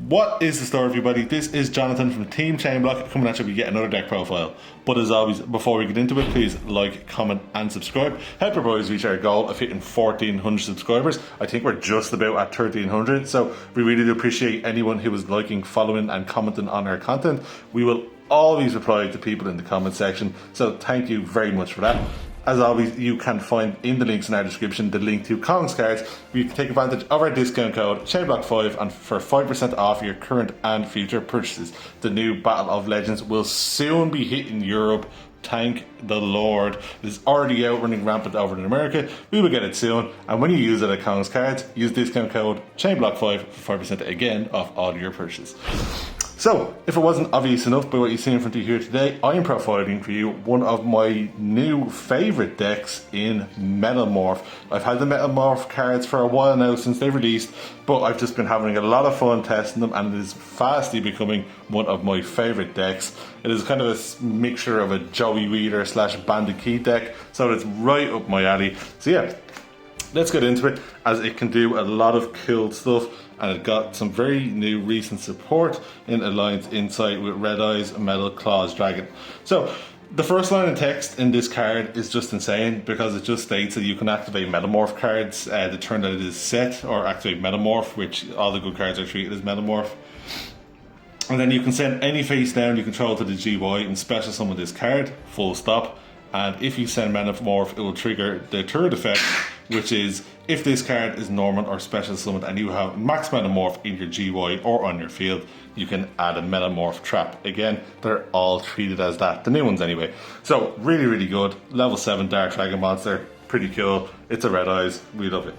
What is the story, everybody? This is Jonathan from Team ChainBlock coming at you with yet another deck profile. But as always, before we get into it, please like, comment and subscribe. Help our boys reach our goal of hitting 1,400 subscribers. I think we're just about at 1,300, so we really do appreciate anyone who is liking, following and commenting on our content. We will always reply to people in the comment section, so thank you very much for that. As always, you can find in the links in our description the link to Kong's cards where you can take advantage of our discount code ChainBlock5 and for 5% off your current and future purchases. The new Battle of Legends will soon be hitting Europe. Thank the Lord. It is already out running rampant over in America. We will get it soon. And when you use it at Kong's cards, use discount code ChainBlock5 for 5% again off all your purchases. So, if it wasn't obvious enough by what you see in front of you here today, I am profiling for you one of my new favourite decks in Metalmorph. I've had the Metalmorph cards for a while now since they released, but I've just been having a lot of fun testing them and it is fastly becoming one of my favourite decks. It is kind of a mixture of a Joey Reader / Bandit Key deck, so it's right up my alley. So yeah, let's get into it, as it can do a lot of cool stuff and it got some very new recent support in Alliance Insight with Red Eyes, Metal Claws Dragon. So the first line of text in this card is just insane because it just states that you can activate Metalmorph cards the turn that it is set, or activate Metalmorph, which all the good cards are treated as Metalmorph. And then you can send any face down you control to the GY and special summon this card, full stop. And if you send Metalmorph, it will trigger the third effect, which is if this card is normal or special summoned and you have max Metalmorph in your GY or on your field, you can add a Metalmorph trap. Again, they're all treated as that, the new ones anyway. So really, really good. Level 7 Dark Dragon monster, pretty cool. It's a Red Eyes, we love it.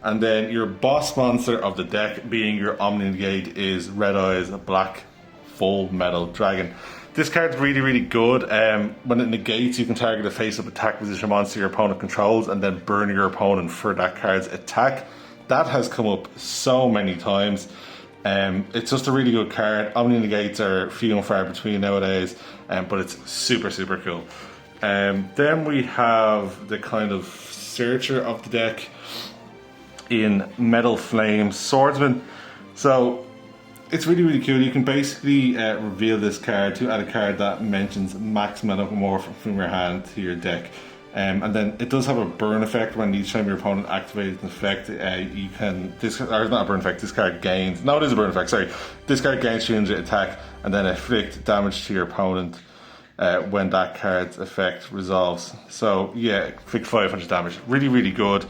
And then your boss monster of the deck, being your Omni-Negate, is Red Eyes, a black full metal dragon. This card's really, really good. When it negates, you can target a face-up attack position monster your opponent controls and then burn your opponent for that card's attack. That has come up so many times. It's just a really good card. Omni-Negates are few and far between nowadays, but it's super, super cool. Then we have the kind of searcher of the deck in Metal Flame Swordsman. So it's really, really cool. You can basically reveal this card to add a card that mentions max Metalmorph from your hand to your deck. And then it does have a burn effect when each time your opponent activates an effect. You can, or not a burn effect, this card gains, no, it is a burn effect, sorry. This card gains 300 attack and then inflict damage to your opponent when that card's effect resolves. So yeah, inflict 500 damage. Really, really good.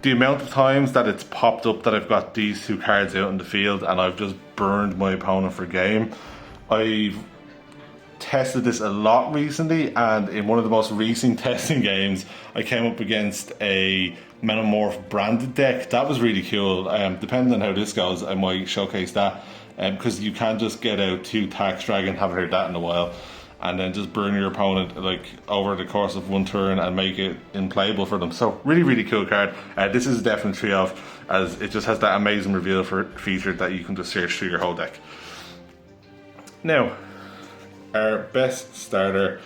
The amount of times that it's popped up that I've got these two cards out in the field and I've just burned my opponent for game. I've tested this a lot recently, and in one of the most recent testing games I came up against a Metalmorph branded deck. That was really cool. Depending on how this goes, I might showcase that, because you can just get out 2 Tax Dragon, haven't heard that in a while, and then just burn your opponent like over the course of one turn and make it unplayable for them. So really, really cool card. This is a definite three of, as it just has that amazing reveal feature that you can just search through your whole deck. Now, our best starter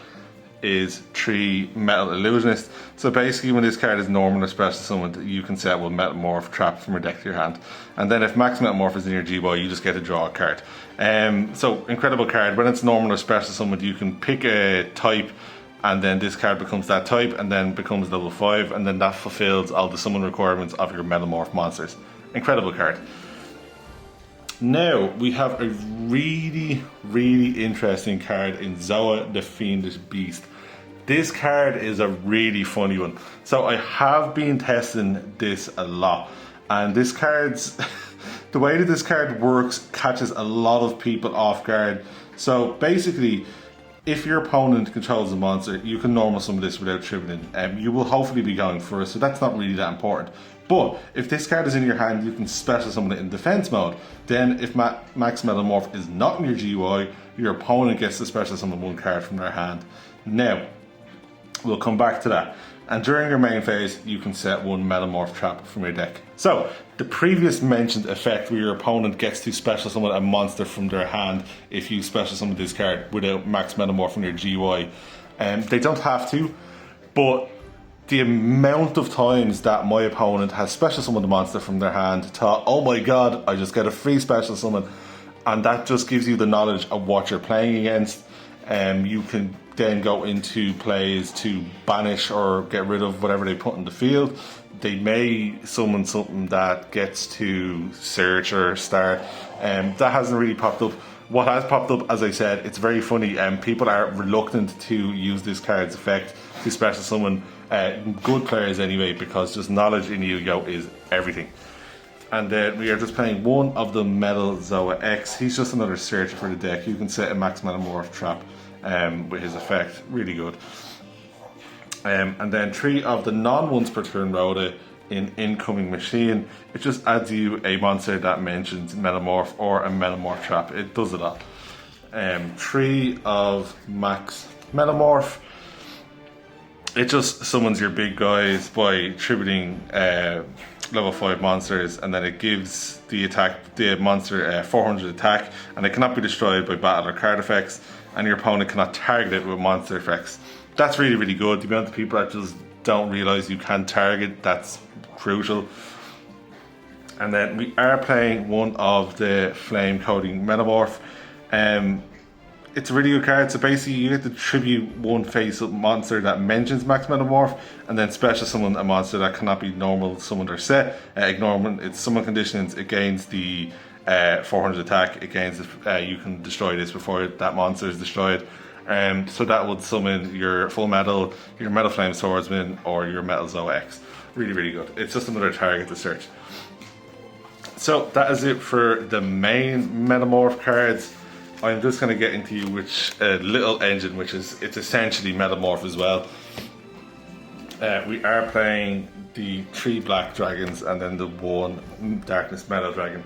is 3 Metal Illusionist. So basically when this card is normal or special summoned, you can set one Metalmorph trap from your deck to your hand. And then if max Metalmorph is in your GY, you just get to draw a card. So incredible card. When it's normal or special summoned, you can pick a type and then this card becomes that type and then becomes level 5, and then that fulfills all the summon requirements of your Metalmorph monsters. Incredible card. Now we have a really, really interesting card in Zoa the Fiendish Beast. This card is a really funny one. So I have been testing this a lot, and this card's the way that this card works catches a lot of people off guard. So basically, if your opponent controls a monster, you can normal summon this without triggering. You will hopefully be going first, so that's not really that important. But if this card is in your hand, you can special summon it in defense mode. Then if max Metalmorph is not in your GY, your opponent gets to special summon one card from their hand. Now, we'll come back to that. And during your main phase, you can set one Metalmorph trap from your deck. So, the previous mentioned effect where your opponent gets to special summon a monster from their hand if you special summon this card without max Metalmorph in your GY. They don't have to, but the amount of times that my opponent has special summoned a monster from their hand, thought, oh my god, I just get a free special summon, and that just gives you the knowledge of what you're playing against. You can then go into plays to banish or get rid of whatever they put in the field. They may summon something that gets to search or start. That hasn't really popped up. What has popped up, as I said, it's very funny. People are reluctant to use this card's effect to special summon good players anyway, because just knowledge in YuGiOh is everything. And then we are just playing one of the Metal Zoa X. He's just another searcher for the deck. You can set a max Metalmorph trap with his effect. Really good. And then 3 of the non-once per turn Rhoda in Incoming Machine. It just adds you a monster that mentions Metalmorph or a Metalmorph trap. It does it all. 3 of max Metalmorph. It just summons your big guys by tributing level 5 monsters, and then it gives the monster 400 attack, and it cannot be destroyed by battle or card effects, and your opponent cannot target it with monster effects. That's really, really good. The amount of people that just don't realise you can target, that's crucial. And then we are playing one of the Flame Coding Metalmorph. It's a really good card. So basically you get to tribute one face-up monster that mentions max Metalmorph, and then special summon a monster that cannot be normal summoned or set. Ignoring its summon conditions, it gains the 400 attack. It gains you can destroy this before that monster is destroyed. So that would summon your Full Metal, your Metal Flame Swordsman, or your Metal Zoa X. Really, really good. It's just another target to search. So that is it for the main Metalmorph cards. I'm just going to get into which little engine, which is, it's essentially Metalmorph as well. We are playing the 3 black dragons and then the 1 darkness metal dragon.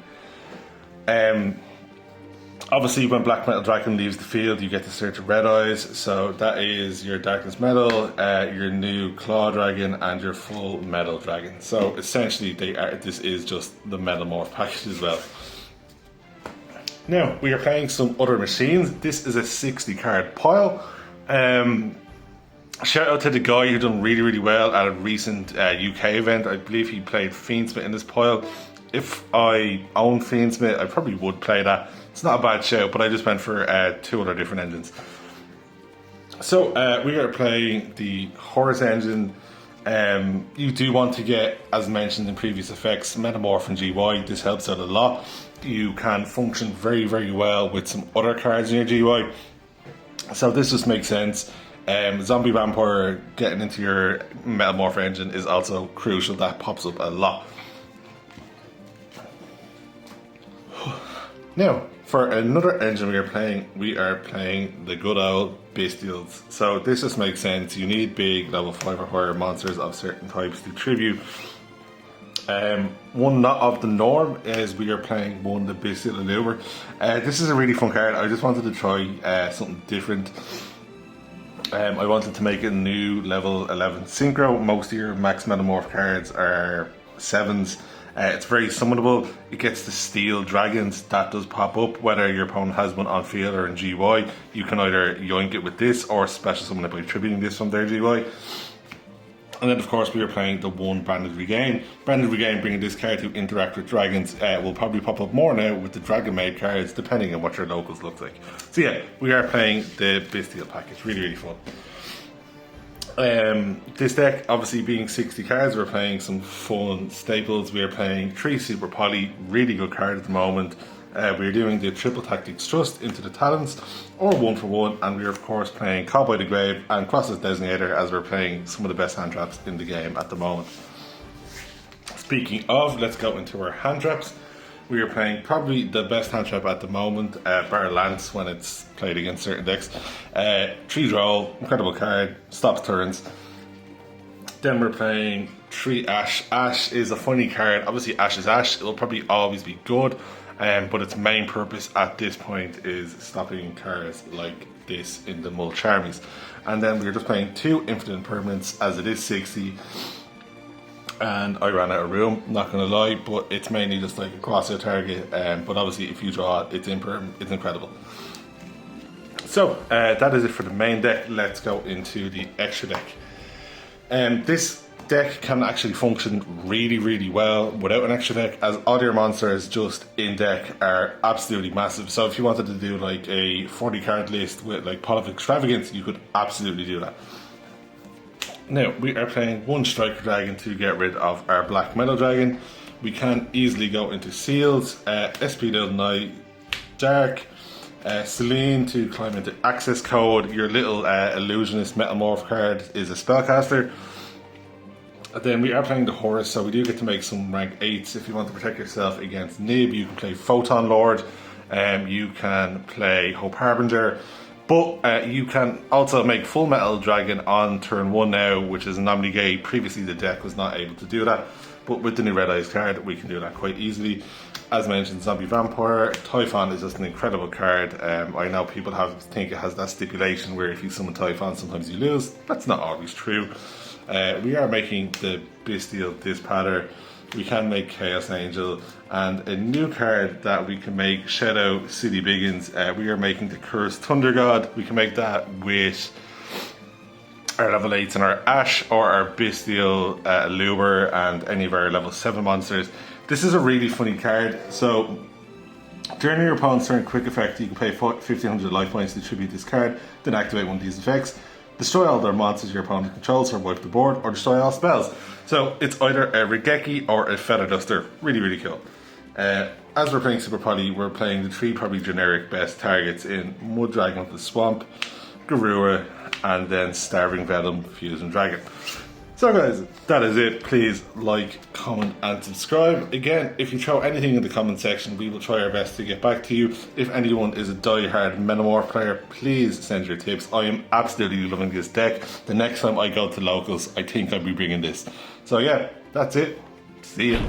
Obviously when black metal dragon leaves the field, you get to search red eyes. So that is your darkness metal, your new claw dragon, and your full metal dragon. So essentially this is just the Metalmorph package as well. Now, we are playing some other machines. This is a 60 card pile. Shout out to the guy who done really, really well at a recent UK event. I believe he played Fiendsmith in this pile. If I owned Fiendsmith, I probably would play that. It's not a bad shout, but I just went for 2 other different engines. So, we are playing the Horus engine. You do want to get, as mentioned in previous effects, Metalmorph and GY. This helps out a lot. You can function very, very well with some other cards in your GY. So this just makes sense. Zombie Vampire getting into your Metalmorph engine is also crucial. That pops up a lot. Now, for another engine we are playing the good old Bystials. So this just makes sense. You need big level 5 or higher monsters of certain types to tribute. One not of the norm is we are playing one, the Bystial Allure. This is a really fun card. I just wanted to try something different. I wanted to make a new level 11 synchro. Most of your max Metalmorph cards are 7s. It's very summonable. It gets to steal dragons. That does pop up whether your opponent has one on field or in GY. You can either yoink it with this or special summon it by tributing this from their GY. And then of course we are playing the 1 Branded Regain. Branded Regain, bringing this card to interact with dragons, will probably pop up more now with the Dragon Maid cards, depending on what your locals look like. So yeah, we are playing the Bystial package. Really, really fun. This deck, obviously being 60 cards, we're playing some fun staples. We are playing 3 Super Poly, really good card at the moment. We're doing the Triple Tactics Trust into the Talents, or 1 for 1, and we're of course playing Call by the Grave and Cross's Designator, as we're playing some of the best hand traps in the game at the moment. Speaking of, let's go into our hand traps. We are playing probably the best hand trap at the moment, bar Lance when it's played against certain decks. 3 draw, incredible card, stops turns. Then we're playing 3 Ash. Ash is a funny card. Obviously Ash is Ash, it will probably always be good. But its main purpose at this point is stopping cards like this in the Mulch armies. And then we're just playing 2 Infinite Impermanents, as it is 60. And I ran out of room, not gonna lie, but it's mainly just like a crosshair target. But obviously if you draw it, it's incredible. So that is it for the main deck. Let's go into the extra deck. This deck can actually function really well without an extra deck, as all your monsters just in deck are absolutely massive. So if you wanted to do like a 40 card list with like Pot of Extravagance, you could absolutely do that. Now we are playing one Striker Dragon to get rid of our Black Metal Dragon. We can easily go into Seals, SP Little Knight, Dark, Celine to climb into Access Code. Your little Illusionist Metalmorph card is a spellcaster. And then we are playing the Horus, so we do get to make some rank 8s. If you want to protect yourself against Nib, you can play Photon Lord, you can play Hope Harbinger, but you can also make Full Metal Dragon on turn 1 now, which is anomaly gate. Previously the deck was not able to do that, but with the new Red Eyes card, we can do that quite easily. As mentioned, Zombie Vampire, Typhon is just an incredible card. I know people think it has that stipulation where if you summon Typhon, sometimes you lose. That's not always true. We are making the Bystial Dispatter. We can make Chaos Angel, and a new card that we can make, Shoutout City Biggins. We are making the Cursed Thunder God. We can make that with our level 8s and our Ash, or our Bystial Luber, and any of our level 7 monsters. This is a really funny card. So during your opponent's turn, quick effect, you can pay 1500 life points to tribute this card, then activate one of these effects. Destroy all their monsters your opponent controls, or wipe the board, or destroy all spells. So it's either a Regeki or a Feather Duster. Really cool. As we're playing Super Poly, we're playing the 3 probably generic best targets in Mud Dragon of the Swamp, Garura, and then Starving Venom, Fusion Dragon. So guys, that is it. Please like, comment and subscribe. Again, if you throw anything in the comment section, we will try our best to get back to you. If anyone is a die-hard Metalmorph player, please send your tips. I am absolutely loving this deck. The next time I go to locals, I think I'll be bringing this. So yeah, that's it. See ya.